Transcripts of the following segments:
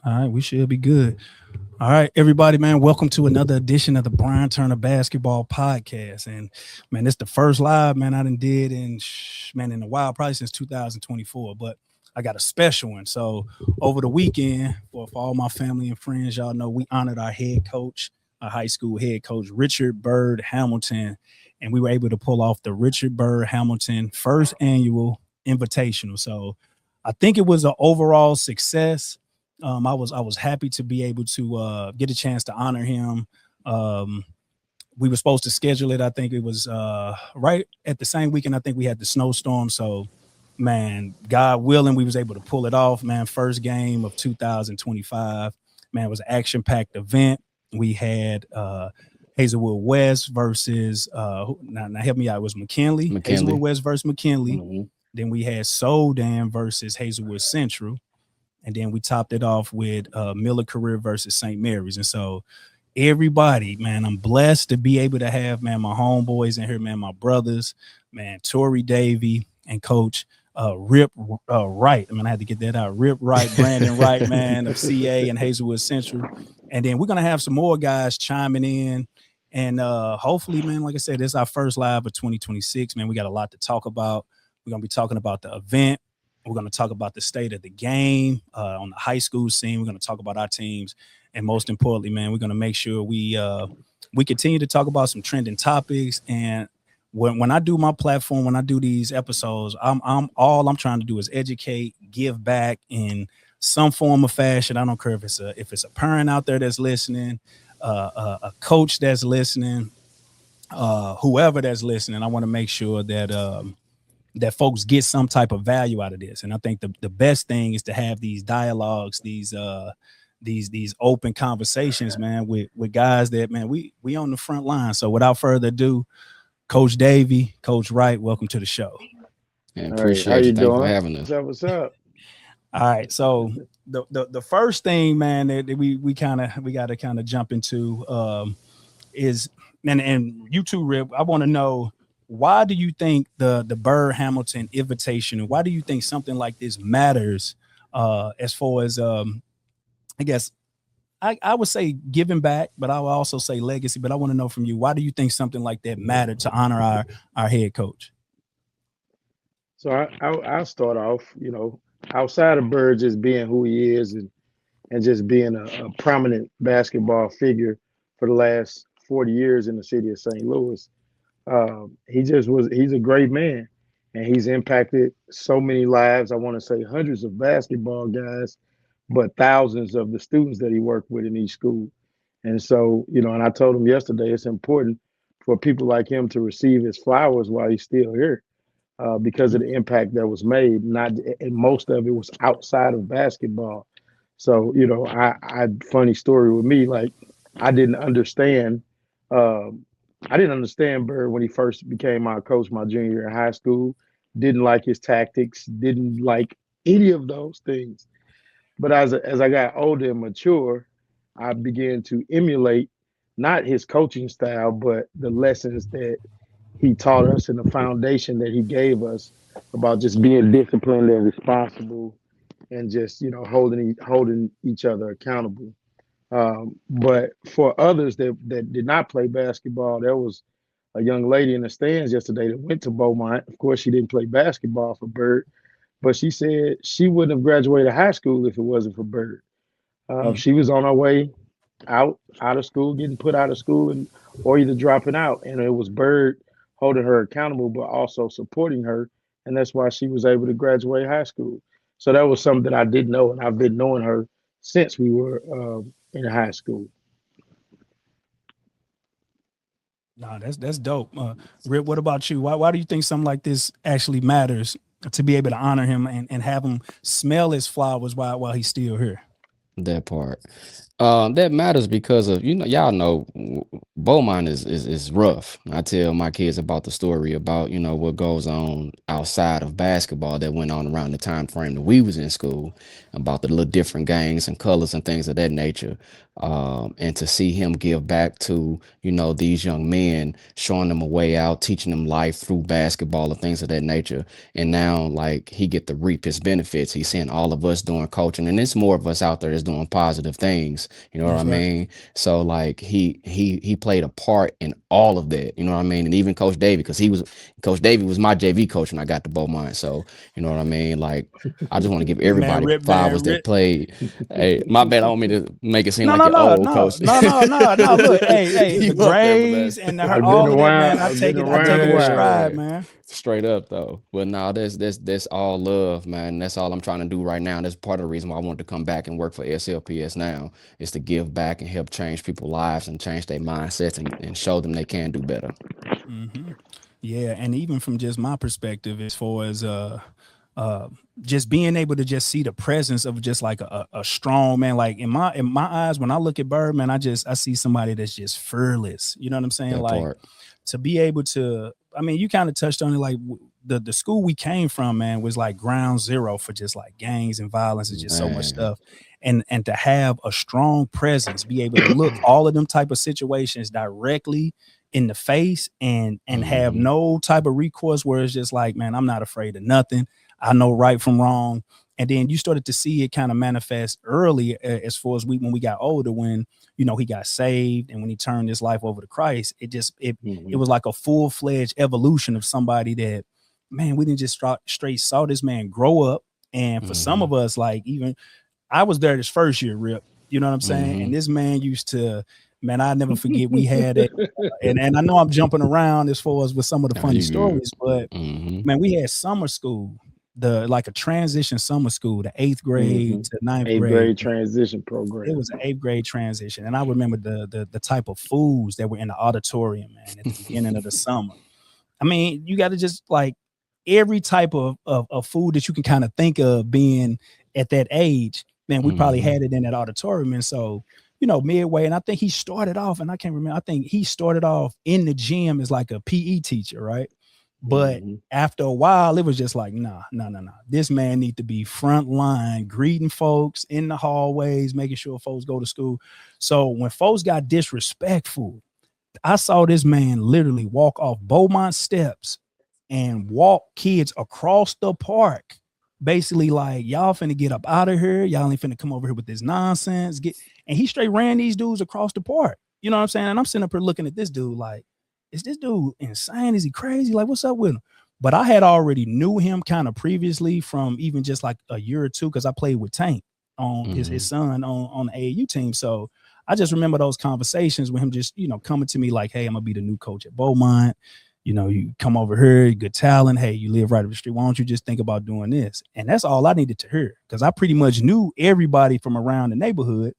All right, we should be good. All right, everybody, man, welcome to another edition of the Brian Turner Basketball Podcast. And man, it's the first live, man, I done did in a while, probably since 2024. But I got a special one. So over the weekend, for all my family and friends, y'all know we honored our head coach, our high school head coach, Richard Bird Hamilton, and we were able to pull off the Richard Bird Hamilton first annual invitational. So I think it was an overall success. I was happy to be able to get a chance to honor him. Um, we were supposed to schedule it. I think it was right at the same weekend. I think we had the snowstorm. So, man, God willing, we was able to pull it off. Man, first game of 2025. Man, it was an action-packed event. We had Hazelwood West versus now help me out. It was McKinley. Hazelwood West versus McKinley. Mm-hmm. Then we had Soldan versus Hazelwood Central. And then we topped it off with Miller Career versus St. Mary's. And so everybody, man, I'm blessed to be able to have, man, my homeboys in here, man, my brothers, man, Tori Davey and Coach Rip Wright. I mean, I had to get that out. Rip Wright, Brandon Wright, man, of CA and Hazelwood Central. And then we're going to have some more guys chiming in. And hopefully, man, like I said, this is our first live of 2026. Man, we got a lot to talk about. We're going to be talking about the event. We're going to talk about the state of the game on the high school scene. We're going to talk about our teams. And most importantly, man, we're going to make sure we continue to talk about some trending topics. And when I do my platform, when I do these episodes, I'm all I'm trying to do is educate, give back in some form of fashion. I don't care if it's a parent out there that's listening, a coach that's listening, whoever that's listening. I want to make sure that folks get some type of value out of this. And I think the best thing is to have these dialogues, these open conversations, man, with guys that, man, we on the front line. So without further ado, Coach Davey, Coach Wright, welcome to the show. And appreciate you. Thanks for having us. What's up? All right. So the first thing, man, that we got to kind of jump into is, and you too, Rip, I want to know, why do you think the Bird Hamilton invitation, and why do you think something like this matters as far as I guess I would say giving back, but I would also say legacy. But I want to know from you, why do you think something like that mattered to honor our head coach? So I'll start off, outside of Bird just being who he is and just being a prominent basketball figure for the last 40 years in the city of St. Louis. He's a great man, and he's impacted so many lives. I want to say hundreds of basketball guys, but thousands of the students that he worked with in each school. And so, and I told him yesterday, it's important for people like him to receive his flowers while he's still here, because of the impact that was made. And most of it was outside of basketball. So, I funny story with me, like I didn't understand. I didn't understand Bird when he first became my coach my junior year in high school. Didn't like his tactics, didn't like any of those things. But as I got older and mature, I began to emulate not his coaching style, but the lessons that he taught us and the foundation that he gave us about just being disciplined and responsible and just, holding each other accountable. But for others that did not play basketball, there was a young lady in the stands yesterday that went to Beaumont. Of course, she didn't play basketball for Bird, but she said she wouldn't have graduated high school if it wasn't for Bird. She was on her way out of school, getting put out of school, or either dropping out, and it was Bird holding her accountable, but also supporting her, and that's why she was able to graduate high school. So that was something that I didn't know, and I've been knowing her since we were in high school. No, that's dope. Rip, what about you? Why do you think something like this actually matters, to be able to honor him and have him smell his flowers while he's still here? That part. That matters because of, y'all know Beaumont is rough. I tell my kids about the story about, what goes on outside of basketball that went on around the time frame that we was in school, about the little different gangs and colors and things of that nature. And to see him give back to, these young men, showing them a way out, teaching them life through basketball and things of that nature. And now, like, he get to reap his benefits. He's seeing all of us doing coaching, and it's more of us out there that's doing positive things. You know what I mean? So like he played a part in all of that. You know what I mean? And even Coach David, because Coach David was my JV coach when I got to Beaumont. So you know what I mean? Like, I just want to give everybody flowers that played. Hey, my bad. I don't mean to make it seem like you're old, coach. No. Look, hey, the grades and all of that, man. I take it in stride, man. Straight up though. But now that's all love, man. That's all I'm trying to do right now. That's part of the reason why I want to come back and work for SLPS now, is to give back and help change people's lives and change their mindsets and show them they can do better. Mm-hmm. Yeah, and even from just my perspective, as far as just being able to just see the presence of just like a strong man, like in my eyes, when I look at Bird, man, I see somebody that's just fearless. You know what I'm saying? That like part. To be able to, I mean, you kind of touched on it, like the school we came from, man, was like ground zero for just like gangs and violence and just so much stuff. And to have a strong presence, be able to look all of them type of situations directly in the face and have no type of recourse, where it's just like, man, I'm not afraid of nothing. I know right from wrong. And then you started to see it kind of manifest early, as far as when we got older, when, he got saved and when he turned his life over to Christ. It was like a full-fledged evolution of somebody that, man, we didn't just straight saw this man grow up. And for some of us, like, even I was there this first year, Rip, you know what I'm saying? And this man used to, man, I never forget, we had a, and I know I'm jumping around as far as with some of the funny stories, but man, we had summer school, like a transition summer school, the 8th grade to 9th grade transition program. It was an 8th grade transition. And I remember the type of foods that were in the auditorium, man, at the beginning of the summer. I mean, you got to just like every type of food that you can kind of think of being at that age, man, we probably had it in that auditorium. And so, midway, and I think he started off, and I can't remember, I think he started off in the gym as like a PE teacher, right? But after a while, it was just like, nah. This man need to be front line, greeting folks in the hallways, making sure folks go to school. So when folks got disrespectful, I saw this man literally walk off Beaumont steps and walk kids across the park, basically like, y'all finna get up out of here. Y'all ain't finna come over here with this nonsense. And he straight ran these dudes across the park. You know what I'm saying? And I'm sitting up here looking at this dude like, is this dude insane? Is he crazy? Like, what's up with him? But I had already knew him kind of previously from even just like a year or two, because I played with Tank on his son on the AAU team. So I just remember those conversations with him just, coming to me like, hey, I'm gonna be the new coach at Beaumont. You come over here, good talent. Hey, you live right up the street. Why don't you just think about doing this? And that's all I needed to hear, because I pretty much knew everybody from around the neighborhood.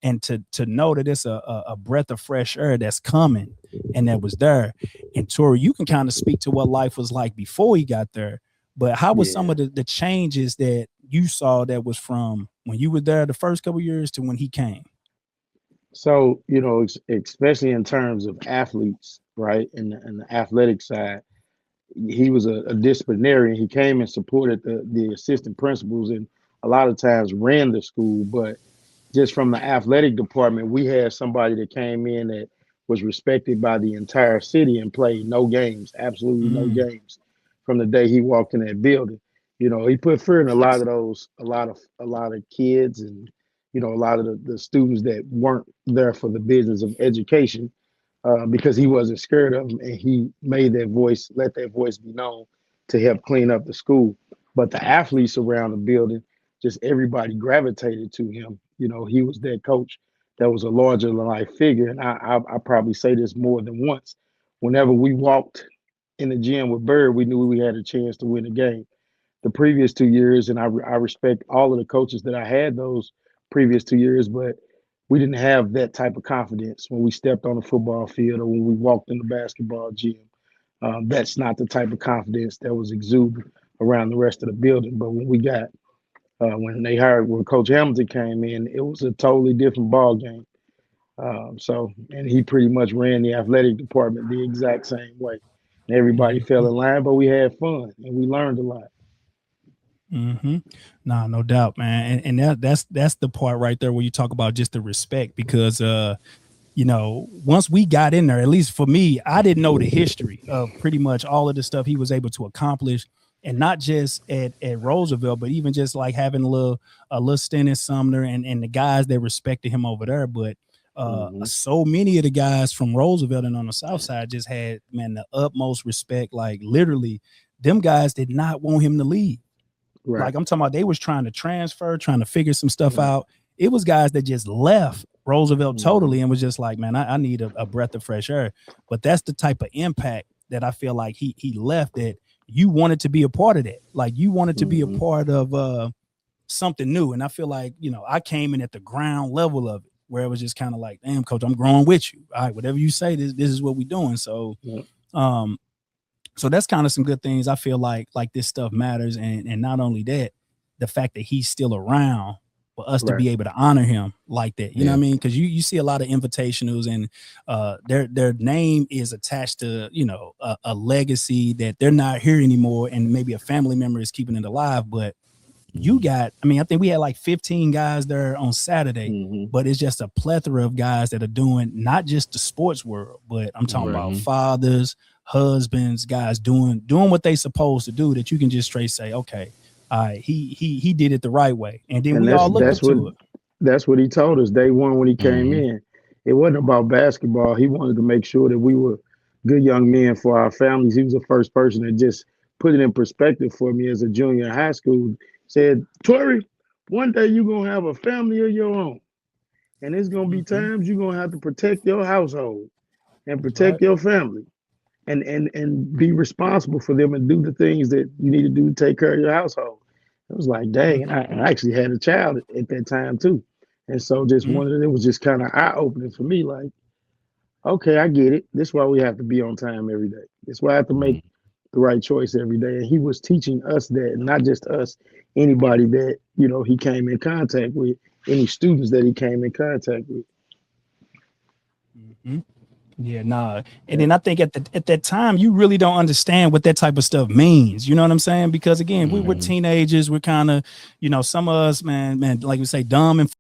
And to know that it's a breath of fresh air that's coming and that was there. And Tori, you can kind of speak to what life was like before he got there, but how was some of the changes that you saw that was from when you were there the first couple of years to when he came? So, especially in terms of athletes, right? And the athletic side, he was a disciplinarian. He came and supported the assistant principals and a lot of times ran the school, but just from the athletic department, we had somebody that came in that was respected by the entire city and played no games, absolutely no games, from the day he walked in that building. He put fear in a lot of kids and, a lot of the students that weren't there for the business of education, because he wasn't scared of them, and he let that voice be known to help clean up the school. But the athletes around the building, just everybody gravitated to him. He was that coach that was a larger than life figure. And I probably say this more than once. Whenever we walked in the gym with Bird, we knew we had a chance to win the game. The previous 2 years, and I respect all of the coaches that I had those previous 2 years, but we didn't have that type of confidence when we stepped on the football field or when we walked in the basketball gym. That's not the type of confidence that was exuded around the rest of the building. But when we got When Coach Hamilton came in, it was a totally different ball game. And he pretty much ran the athletic department the exact same way. And everybody fell in line, but we had fun and we learned a lot. Mm-hmm. Nah, no doubt, man. And that's the part right there where you talk about just the respect, because once we got in there, at least for me, I didn't know the history of pretty much all of the stuff he was able to accomplish. And not just at Roosevelt, but even just like having a little stint in Sumner, and the guys that respected him over there. But so many of the guys from Roosevelt and on the South Side just had, man, the utmost respect. Like literally, them guys did not want him to leave. Right. Like I'm talking about, they was trying to transfer, trying to figure some stuff out. It was guys that just left Roosevelt totally and was just like, man, I need a breath of fresh air. But that's the type of impact that I feel like he left, that you wanted to be a part of that. Like you wanted to be a part of something new. And I feel like, I came in at the ground level of it, where it was just kind of like, damn, coach, I'm growing with you. All right, whatever you say, this is what we're doing. So so that's kind of some good things. I feel like this stuff matters. And not only that, the fact that he's still around for us to be able to honor him like that. You know what I mean? Because you see a lot of invitationals, and their name is attached to, a legacy that they're not here anymore, and maybe a family member is keeping it alive. But you got, I think we had like 15 guys there on Saturday, but it's just a plethora of guys that are doing not just the sports world, but I'm talking about fathers, husbands, guys doing what they supposed to do, that you can just straight say, okay, all right, he did it the right way. And then we all look up to it. That's what he told us day one when he came in. It wasn't about basketball. He wanted to make sure that we were good young men for our families. He was the first person that just put it in perspective for me as a junior in high school. Said, Torrey, one day you're going to have a family of your own. And there's going to be times you're going to have to protect your household and protect your family, and be responsible for them and do the things that you need to do to take care of your household. It was like, dang, and I actually had a child at that time too. And so just it was just kind of eye-opening for me, like, okay, I get it. This is why we have to be on time every day. This is why I have to make the right choice every day. And he was teaching us that, and not just us, anybody that, he came in contact with, any students that he came in contact with. Yeah, nah. And then I think at that time, you really don't understand what that type of stuff means. You know what I'm saying? Because again, we were teenagers. We're kind of, some of us, man, like we say, dumb and,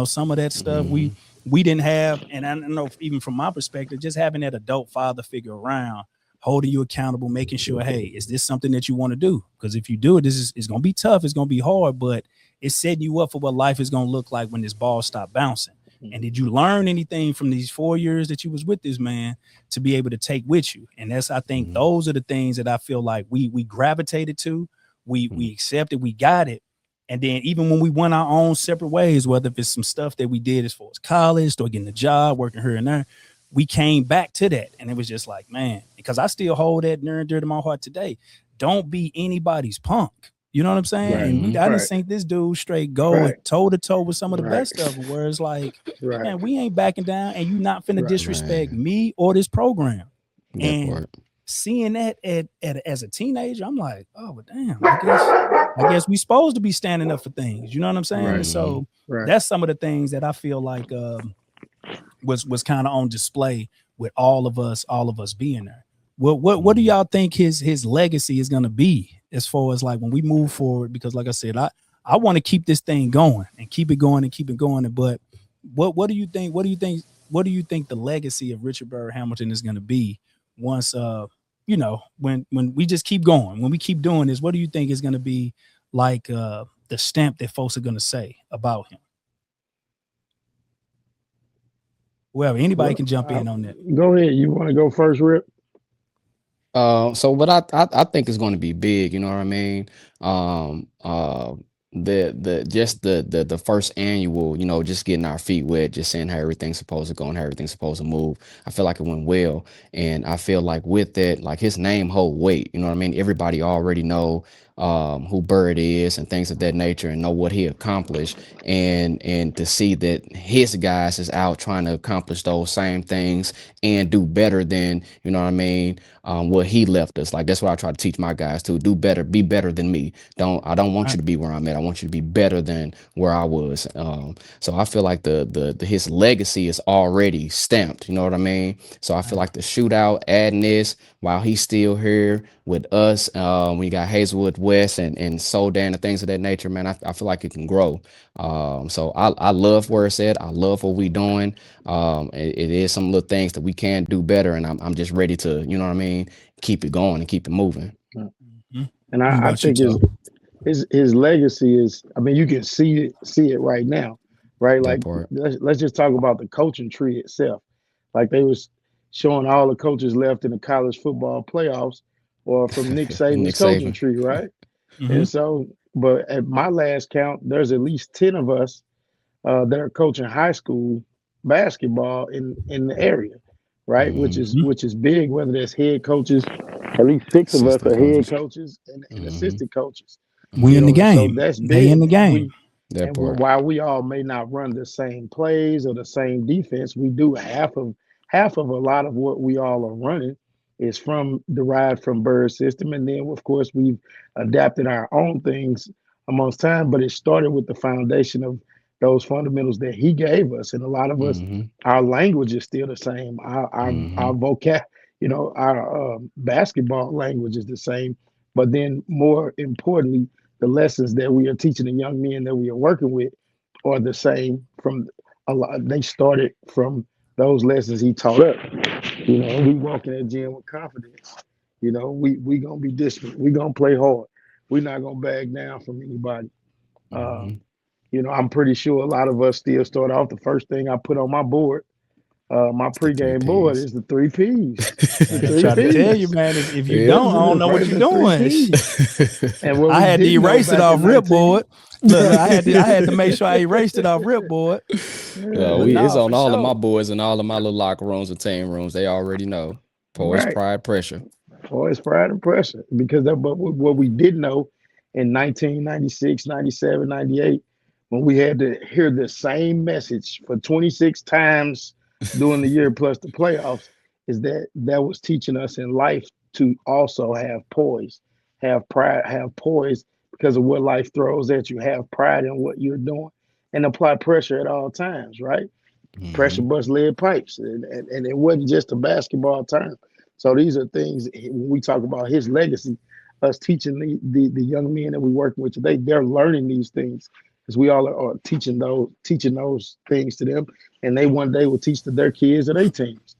some of that stuff we didn't have. And I don't know, even from my perspective, just having that adult father figure around, holding you accountable, making sure, hey, is this something that you want to do? Because if you do it, it's going to be tough. It's going to be hard, but it's setting you up for what life is going to look like when this ball stops bouncing. And did you learn anything from these 4 years that you was with this man to be able to take with you? And I think those are the things that I feel like we gravitated to, we accepted, we got it. And then even when we went our own separate ways, whether if it's some stuff that we did as far as college or getting a job, working here and there, we came back to that. And it was just like, man, because I still hold that near and dear to my heart today. Don't be anybody's punk. You know what I'm saying? And I didn't think this dude straight go toe to toe with some of the best of them, where it's like, man, we ain't backing down, and you not finna disrespect me or this program. And seeing that as a teenager, I'm like, oh, but damn, I guess we supposed to be standing up for things. You know what I'm saying? And so that's some of the things that I feel like was kind of on display with all of us being there. What do y'all think his legacy is gonna be as far as like when we move forward? Because like I said, I want to keep this thing going and keep it going. But what do you think? What do you think the legacy of Richard Byrd Hamilton is gonna be once when we just keep going, when we keep doing this? What do you think is gonna be like the stamp that folks are gonna say about him? Well, anybody can jump in on that. Go ahead. You want to go first, Rip? So what I think is going to be big, you know what I mean? The first annual, just getting our feet wet, just saying how everything's supposed to go and how everything's supposed to move. I feel like it went well, and I feel like with that, like his name hold weight. You know what I mean? Everybody already know who Bird is and things of that nature, and know what he accomplished, and to see that his guys is out trying to accomplish those same things and do better than, you know what I mean, what he left us. Like, that's what I try to teach my guys to do better, be better than me. I don't want you to be where I'm at. I want you to be better than where I was. So I feel like the his legacy is already stamped. You know what I mean? So I feel like the shootout, adding this while he's still here with us. We got Hazelwood West and Sodan and things of that nature, man. I feel like it can grow. So I love where it's at. I love what we doing. It is some little things that we can do better, and I'm just ready to, you know what I mean, keep it going and keep it moving. Mhm. And What I about you, think Joe? his legacy is, I mean, you can see it right now, right? That Like, part. let's just talk about the coaching tree itself. Like, they was showing all the coaches left in the college football playoffs or from Nick Saban's Nick coaching Saban. tree, right? Hmm. And so, but at my last count, there's at least 10 of us that are coaching high school basketball in the area, right? Which is Hmm. which is big. Whether that's head coaches, at least 6 of us Assistant are head coaches. coaches and Hmm. assistant coaches, We you in Hmm. the know. And so game. that's They in big. the And game. That part. while we all may not run the same plays or the same defense, we do half of a lot of what we all are running is from derived from Bird's system. And then of course we've adapted our own things amongst time, but it started with the foundation of those fundamentals that he gave us. And a lot of us, Hmm. our language is still the same. Our Hmm. vocab, our basketball language is the same. But then more importantly, the lessons that we are teaching the young men that we are working with are the same from a lot. They started from those lessons he taught us. We walk in that gym with confidence. We gonna be disciplined. We gonna play hard. We're not gonna back down from anybody. Uh, Hmm. I'm pretty sure a lot of us still start off. The first thing I put on my board, my It's the three pregame board, P's. is the three P's. The I three try to tell you, P's. man. If you Yep. don't, I don't The know what first, you're the three doing. P's. And what I we had to didn't know erase it back off in 19, ripboard. Look, I had to make sure I erased it off ripboard. But It's no, on for all of my sure. boys and all of my little locker rooms and team rooms. They already know. Poise, right. pride, pressure. Always pride and pressure. Because but what we did know in 1996, 97, 98, when we had to hear the same message for 26 times during the year plus the playoffs, is that was teaching us in life to also have poise, have pride, have poise because of what life throws at you, have pride in what you're doing, and apply pressure at all times, right? Pressure Hmm. bust lead pipes, and it wasn't just a basketball term. So these are things when we talk about his legacy, us teaching the young men that we're working with today, they're learning these things because we all are teaching those things to them, and they one day will teach to their kids or their teams.